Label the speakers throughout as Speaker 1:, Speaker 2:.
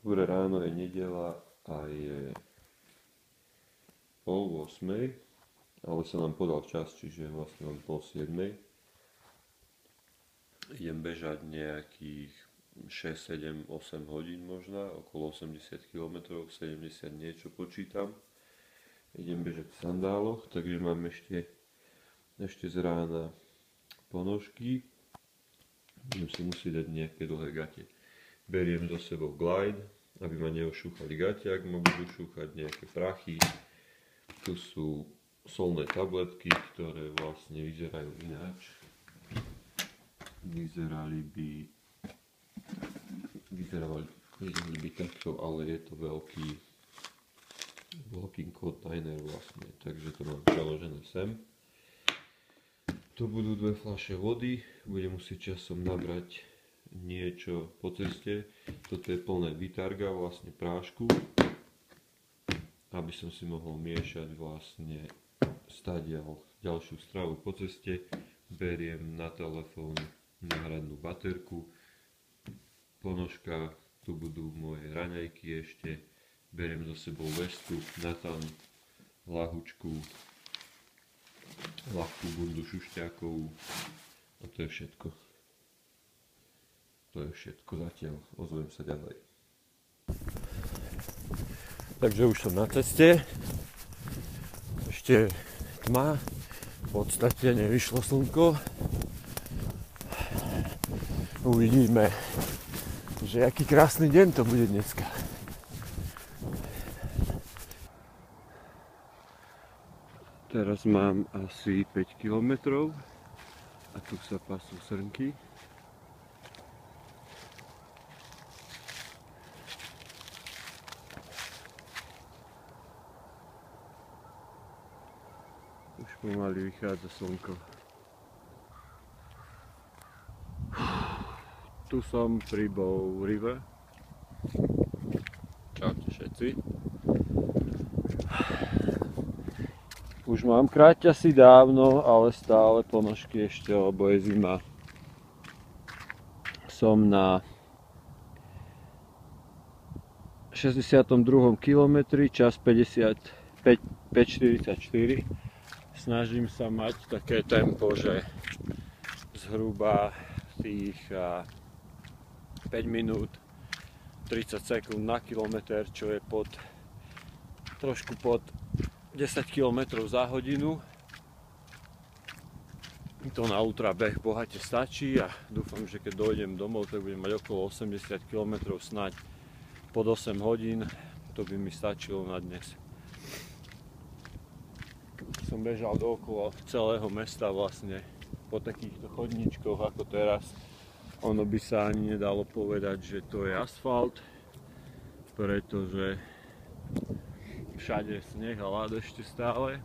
Speaker 1: Dobré ráno, je nedeľa a je 7:30, ale sa nám podal čas, čiže vlastne od 7:30. Idem bežať nejakých 6, 7, 8 hodín možno, okolo 80 km, 70 niečo počítam. Idem bežať v sandáloch, takže mám ešte z rána ponožky. Budem si musieť dať nejaké dlhé gate. Beriem so sebou Glide, aby ma neošúchali gate, ak ma budú šúchať nejaké prachy. Tu sú solné tabletky, ktoré vlastne vyzerajú ináč. Vyzerali by takto, ale je to veľký container vlastne, takže to mám preložené sem. To budú 2 fľaše vody, budem musieť časom nabrať niečo po ceste. Toto je plné Vitarga, vlastne prášku, aby som si mohol miešať vlastne stadiaľ ďalšiu stravu po ceste. Beriem na telefón náhradnú baterku, ponožka, tu budú moje raňajky ešte, beriem so sebou vestu, natan, lahučku, ľahkú bundu šušťákovú a to je všetko. To je všetko zatiaľ, ozvem sa ďalej. Takže už som na ceste, ešte tma, v podstate nevyšlo slnko. Uvidíme, že aký krásny deň to bude dneska. Teraz mám asi 5 km a tu sa pasú srnky. Už pomaly vychádza slnko. Tu som pri Bow River. Čaute všetci. Už mám kráť asi dávno, ale stále ponožky ešte, lebo je zima. Som na 62. kilometri, čas 5:44. Snažím sa mať také tempo, že zhruba tých 5 minút 30 sekúnd na kilometr, čo je trošku pod 10 km za hodinu. To na ultrabeh bohate stačí a dúfam, že keď dojdem domov, tak budem mať okolo 80 km, snáď pod 8 hodín. To by mi stačilo na dnes. Som bežal dookola celého mesta vlastne po takýchto chodníčkoch ako teraz. Ono by sa ani nedalo povedať, že to je asfalt, pretože všade je sneh a ľad ešte stále.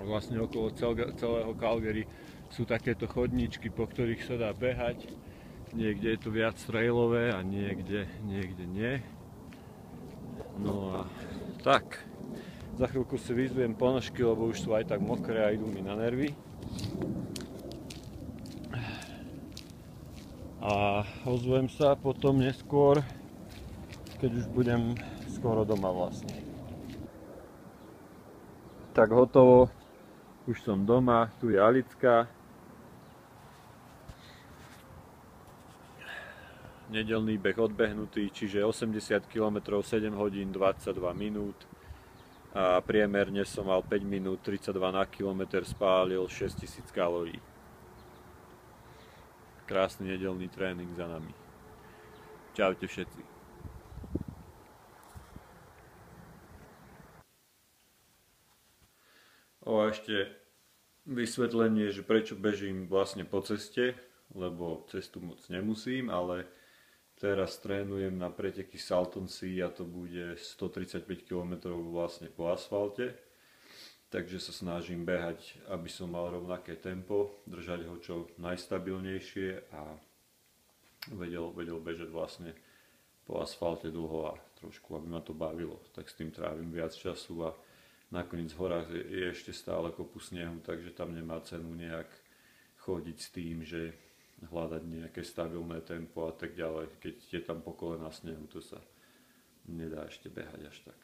Speaker 1: Vlastne okolo celého Calgary sú takéto chodníčky, po ktorých sa dá behať. Niekde je to viac trailové a niekde nie. No a tak, za chvíľku si vyzviem ponožky, lebo už sú aj tak mokré a idú mi na nervy. A ozvem sa potom neskôr, keď už budem skoro doma vlastne. Tak hotovo, už som doma, tu je Alicka. Nedeľný beh odbehnutý, čiže 80 km, 7 hodín, 22 minút. A priemerne som mal 5 minút, 32 na kilometr, spálil 6000 kalórií. Krásny nedeľný tréning za nami. Čaute všetci. A ešte vysvetlenie, že prečo bežím vlastne po ceste, lebo cestu moc nemusím, ale teraz trénujem na preteky Salton Sea a to bude 135 km vlastne po asfalte. Takže sa snažím behať, aby som mal rovnaké tempo, držať ho čo najstabilnejšie a vedel bežať vlastne po asfalte dlho a trošku, aby ma to bavilo. Tak s tým trávim viac času a nakoniec v horách je ešte stále kopu snehu, takže tam nemá cenu nejak chodiť s tým, že hľadať nejaké stabilné tempo a tak ďalej. Keď je tam po kolena snehu, to sa nedá ešte behať až tak.